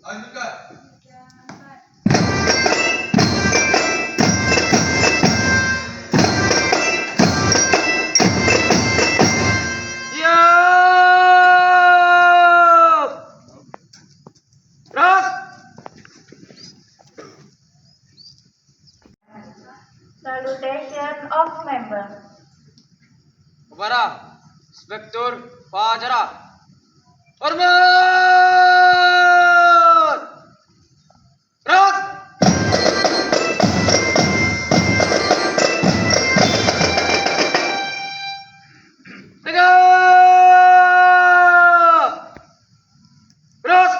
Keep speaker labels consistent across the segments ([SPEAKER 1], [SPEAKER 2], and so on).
[SPEAKER 1] Salutation of members.
[SPEAKER 2] Kepada Inspektur Fajarah. Hormat! Gerak! Tegak! Gerak!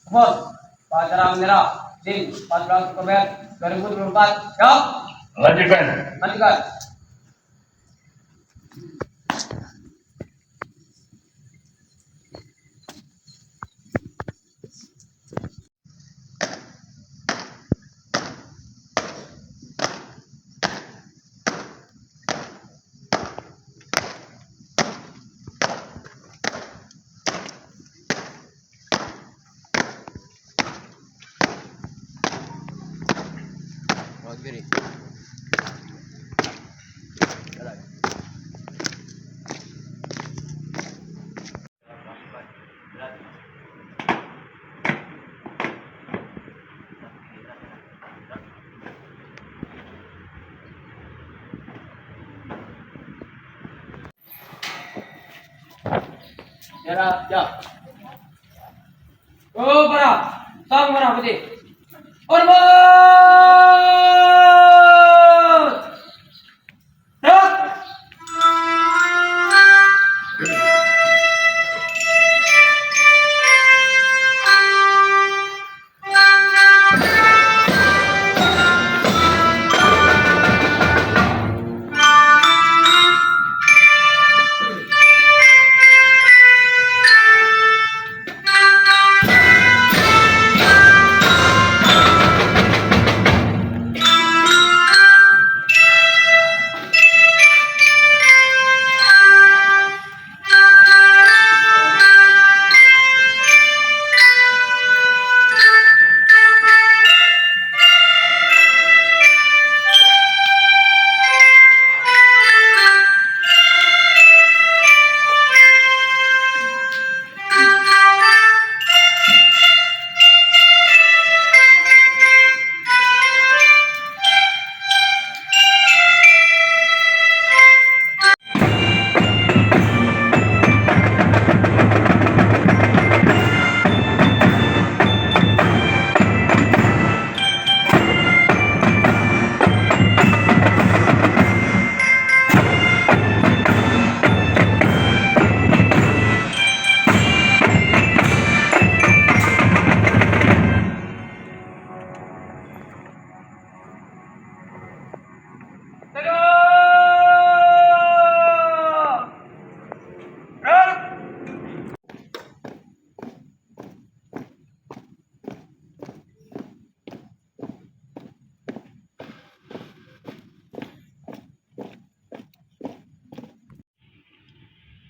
[SPEAKER 2] Mohon, Fajarah menyerah. Din 14 Oktober 2024. Ya.
[SPEAKER 3] Lanjutkan.
[SPEAKER 2] Lanjutkan. Kiri. Jalan. Jarak, ya. Oh, para. Sang para putih. Hormat! Gerak!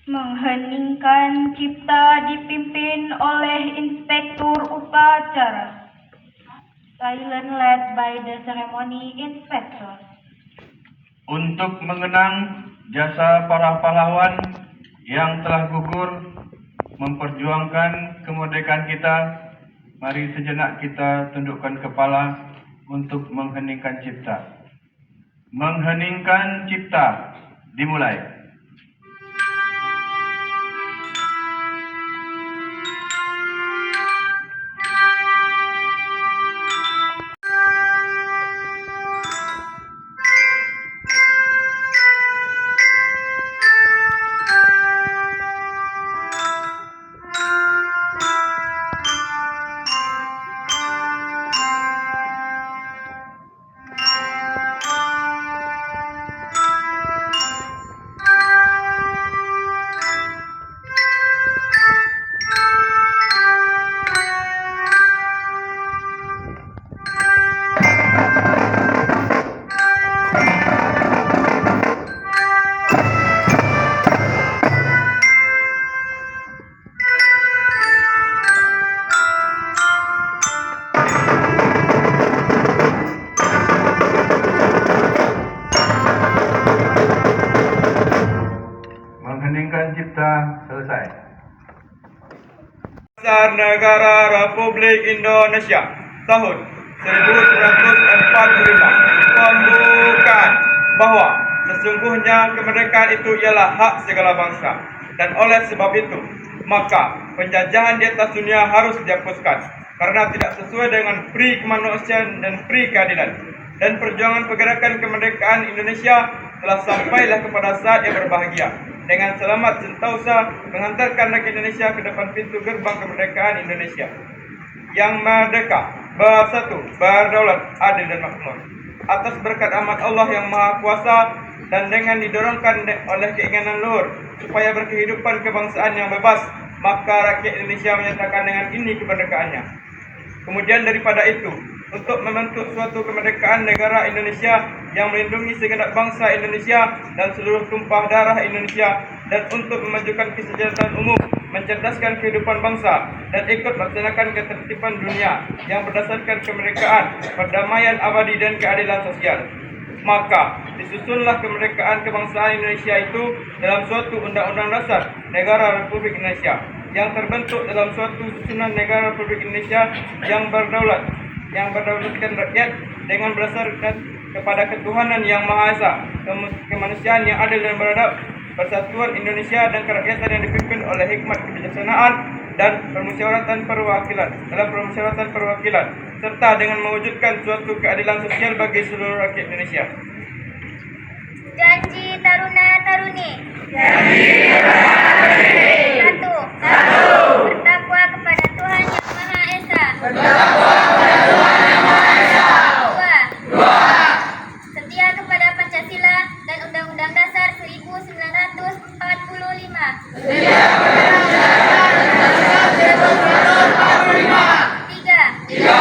[SPEAKER 1] Mengheningkan cipta dipimpin oleh Inspektur Upacara. Silent led by the ceremony inspector.
[SPEAKER 3] Untuk mengenang jasa para pahlawan yang telah gugur memperjuangkan kemerdekaan kita, mari sejenak kita tundukkan kepala untuk mengheningkan cipta. Mengheningkan cipta dimulai. Dasar Negara Republik Indonesia tahun 1945 membuka bahwa sesungguhnya kemerdekaan itu ialah hak segala bangsa, dan oleh sebab itu maka penjajahan di atas dunia harus dihapuskan karena tidak sesuai dengan pri kemanusiaan dan pri keadilan. Dan perjuangan pergerakan kemerdekaan Indonesia telah sampailah kepada saat yang berbahagia dengan selamat sentosa menghantarkan rakyat Indonesia ke depan pintu gerbang kemerdekaan Indonesia yang merdeka, bersatu, berdaulat, adil dan makmur. Atas berkat amat Allah yang Maha Kuasa dan dengan didorongkan oleh keinginan luhur supaya berkehidupan kebangsaan yang bebas, maka rakyat Indonesia menyatakan dengan ini kemerdekaannya. Kemudian daripada itu, untuk membentuk suatu kemerdekaan negara Indonesia yang melindungi segenap bangsa Indonesia dan seluruh tumpah darah Indonesia, dan untuk memajukan kesejahteraan umum, mencerdaskan kehidupan bangsa, dan ikut melaksanakan ketertiban dunia yang berdasarkan kemerdekaan, perdamaian abadi dan keadilan sosial. Maka disusunlah kemerdekaan kebangsaan Indonesia itu dalam suatu undang-undang dasar negara Republik Indonesia yang terbentuk dalam suatu susunan negara Republik Indonesia yang berdaulatkan rakyat dengan berdasarkan kepada ketuhanan yang Maha Esa, kemanusiaan yang adil dan beradab, persatuan Indonesia dan kerakyatan yang dipimpin oleh hikmat kebijaksanaan dan permusyawaratan perwakilan, serta dengan mewujudkan suatu keadilan sosial bagi seluruh rakyat Indonesia.
[SPEAKER 4] Janji Taruna-Taruni. Satu. Bertakwa kepada Tuhan Yang Maha Esa. Dua. Setia kepada Pancasila dan Undang-Undang Dasar 1945. Tiga.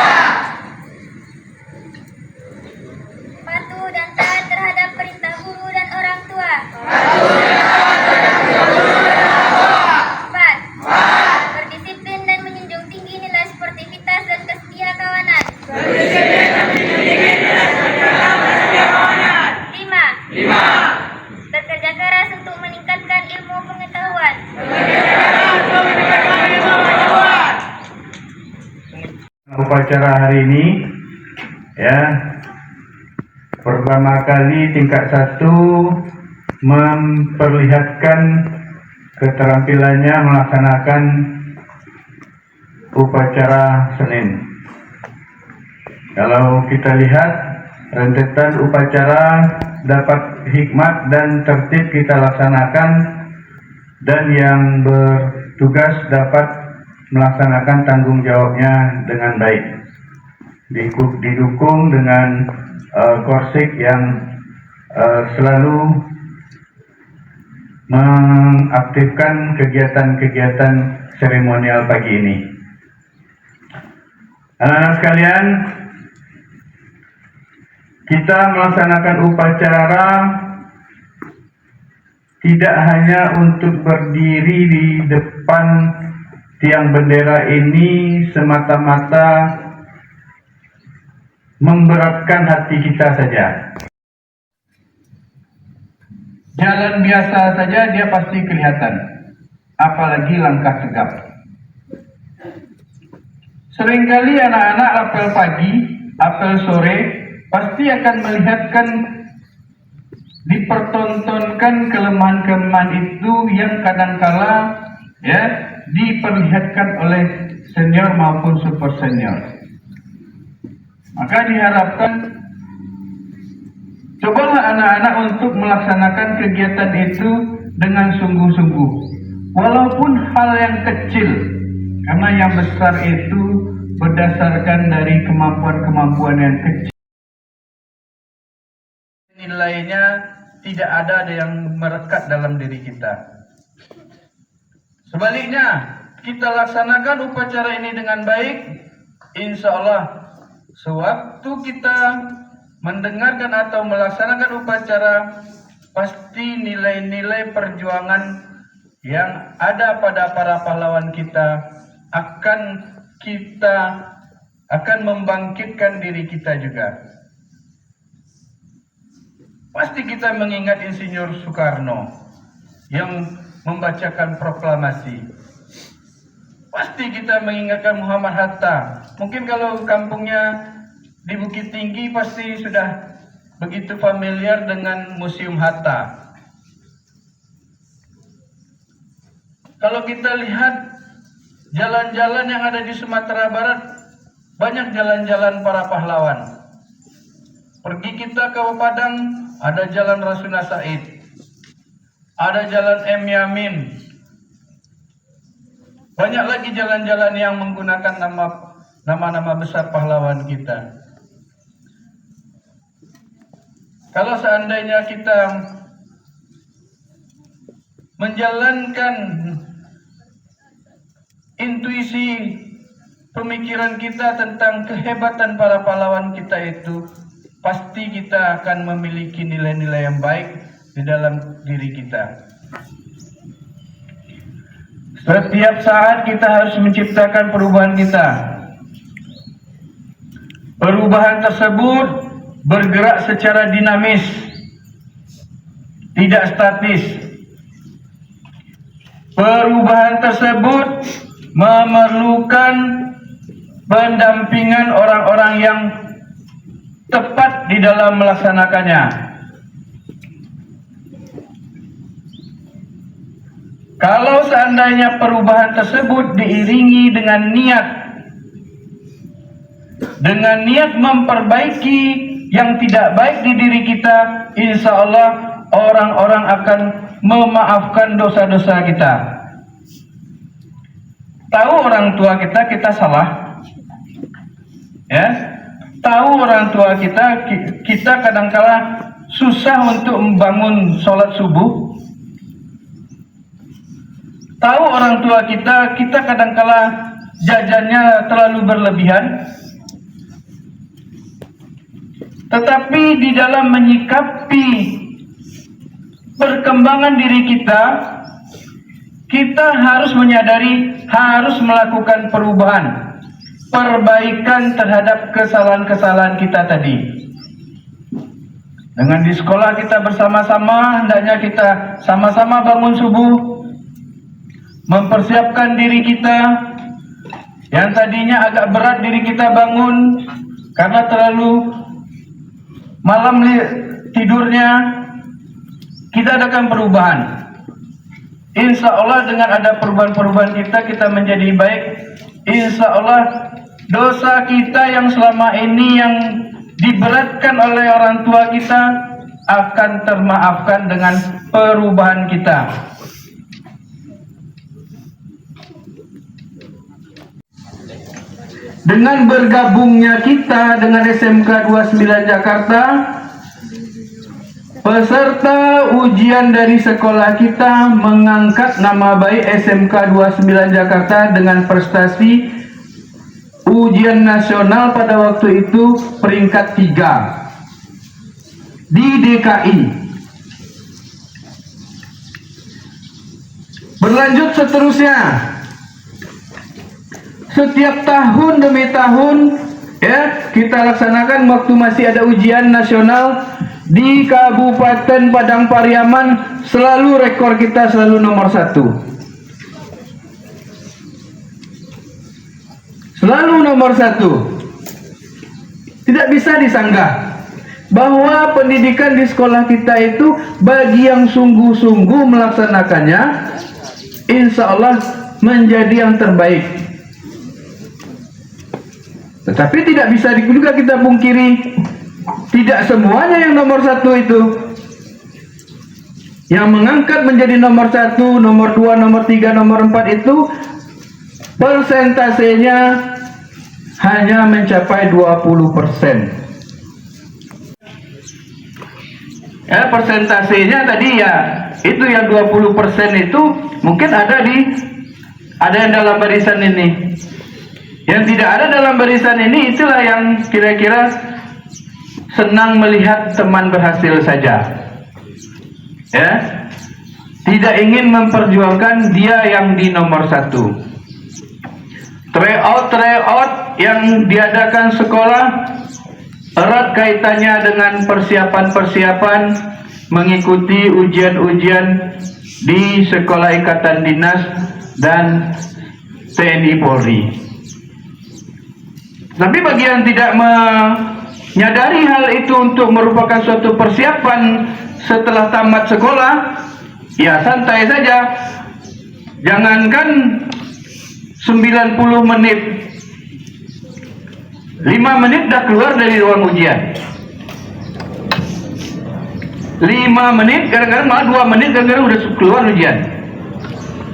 [SPEAKER 4] Patuh dan taat terhadap perintah guru dan orang tua. Empat. Berdisiplin dan menjunjung tinggi nilai sportivitas dan kesetia kawanan. Lima. Bekerja keras untuk meningkatkan ilmu pengetahuan.
[SPEAKER 3] Upacara hari ini ya, pertama kali tingkat 1 memperlihatkan keterampilannya melaksanakan upacara Senin. Kalau kita lihat rentetan upacara dapat hikmat dan tertib kita laksanakan, dan yang bertugas dapat melaksanakan tanggung jawabnya dengan baik, didukung dengan korsik yang selalu mengaktifkan kegiatan-kegiatan seremonial pagi ini. Anak-anak sekalian, kita melaksanakan upacara tidak hanya untuk berdiri di depan tiang bendera ini semata-mata memberatkan hati kita saja. Jalan biasa saja dia pasti kelihatan, apalagi langkah tegap. Seringkali anak-anak apel pagi, apel sore pasti akan melihatkan, dipertontonkan kelemahan-kelemahan itu yang kadangkala ya diperlihatkan oleh senior maupun super senior. Maka diharapkan cobalah anak-anak untuk melaksanakan kegiatan itu dengan sungguh-sungguh, walaupun hal yang kecil, karena yang besar itu berdasarkan dari kemampuan-kemampuan yang kecil. Nilainya tidak ada yang merekat dalam diri kita. Sebaliknya, kita laksanakan upacara ini dengan baik, insya Allah sewaktu kita mendengarkan atau melaksanakan upacara, pasti nilai-nilai perjuangan yang ada pada para pahlawan kita akan membangkitkan diri kita juga. Pasti kita mengingat Insinyur Soekarno yang membacakan proklamasi.
[SPEAKER 5] pasti kita mengingatkan Muhammad Hatta. Mungkin kalau kampungnya di Bukit Tinggi pasti sudah begitu familiar dengan Museum Hatta. Kalau kita lihat jalan-jalan yang ada di Sumatera Barat, banyak jalan-jalan para pahlawan. Pergi kita ke Padang, ada jalan Rasuna Said, ada jalan M. Yamin. Banyak lagi jalan-jalan yang menggunakan nama-nama besar pahlawan kita. Kalau seandainya kita menjalankan intuisi pemikiran kita tentang kehebatan para pahlawan kita itu, pasti kita akan memiliki nilai-nilai yang baik di dalam diri kita. Setiap saat kita harus menciptakan perubahan kita. Perubahan tersebut bergerak secara dinamis, tidak statis. Perubahan tersebut memerlukan pendampingan orang-orang yang tepat di dalam melaksanakannya. Kalau seandainya perubahan tersebut diiringi dengan niat memperbaiki yang tidak baik di diri kita, insya Allah orang-orang akan memaafkan dosa-dosa kita. Tahu orang tua kita salah, ya. Tahu orang tua kita kadangkala susah untuk membangun sholat subuh. Tahu orang tua kita kadangkala jajannya terlalu berlebihan. Tetapi di dalam menyikapi perkembangan diri kita harus menyadari, harus melakukan perubahan, perbaikan terhadap kesalahan-kesalahan kita tadi. Dengan di sekolah kita bersama-sama, hendaknya kita sama-sama bangun subuh, mempersiapkan diri kita yang tadinya agak berat diri kita bangun karena terlalu malam tidurnya, kita adakan perubahan. Insya Allah dengan ada perubahan-perubahan kita menjadi baik. Insya Allah dosa kita yang selama ini yang diberatkan oleh orang tua kita akan termaafkan dengan perubahan kita. Dengan bergabungnya kita dengan SMK 29 Jakarta, peserta ujian dari sekolah kita mengangkat nama baik SMK 29 Jakarta dengan prestasi ujian nasional pada waktu itu peringkat 3 di DKI. Berlanjut seterusnya, setiap tahun demi tahun ya kita laksanakan waktu masih ada ujian nasional di Kabupaten Padang Pariaman, selalu rekor kita selalu nomor 1. Selalu nomor 1. Tidak bisa disanggah bahwa pendidikan di sekolah kita itu bagi yang sungguh-sungguh melaksanakannya, insya Allah menjadi yang terbaik. Tetapi tidak bisa juga kita pungkiri, tidak semuanya yang nomor 1 itu. Yang mengangkat menjadi nomor 1, nomor 2, nomor 3, nomor 4 itu persentasenya hanya mencapai 20%. Ya, persentasenya tadi ya, itu yang 20% itu mungkin ada yang dalam barisan ini. Yang tidak ada dalam barisan ini, itulah yang kira-kira senang melihat teman berhasil saja. Ya, tidak ingin memperjuangkan dia yang di nomor 1. Tryout yang diadakan sekolah erat kaitannya dengan persiapan-persiapan mengikuti ujian-ujian di sekolah ikatan dinas dan TNI Polri. Tapi bagi yang tidak menyadari hal itu untuk merupakan suatu persiapan setelah tamat sekolah, ya santai saja. Jangankan 90 menit, 5 menit dah keluar dari ruang ujian. 5 menit, kadang-kadang malah 2 menit, kadang-kadang udah keluar ujian.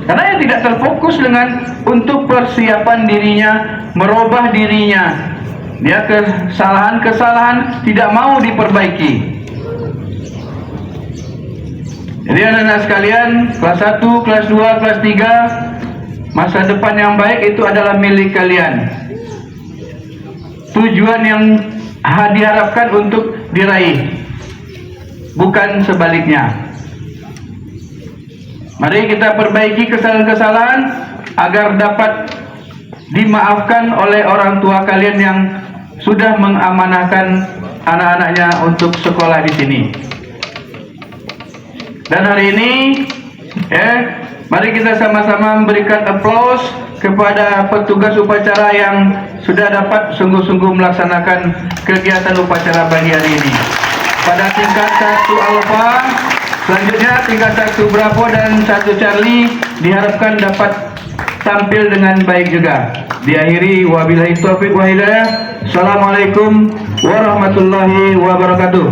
[SPEAKER 5] Karena yang tidak terfokus dengan untuk persiapan dirinya, merubah dirinya. Dia kesalahan-kesalahan tidak mau diperbaiki. Jadi anak-anak sekalian, kelas 1, kelas 2, kelas 3, masa depan yang baik itu adalah milik kalian. Tujuan yang diharapkan untuk diraih, bukan sebaliknya. Mari kita perbaiki kesalahan-kesalahan agar dapat dimaafkan oleh orang tua kalian yang sudah mengamanahkan anak-anaknya untuk sekolah di sini. Dan hari ini, mari kita sama-sama memberikan aplaus kepada petugas upacara yang sudah dapat sungguh-sungguh melaksanakan kegiatan upacara pagi hari ini. Pada tingkat 1 Alfa, selanjutnya tingkat 1 Bravo dan 1 Charlie diharapkan dapat tampil dengan baik juga. Diakhiri wabillahi taufiq wa hidayah. Assalamualaikum warahmatullahi wabarakatuh.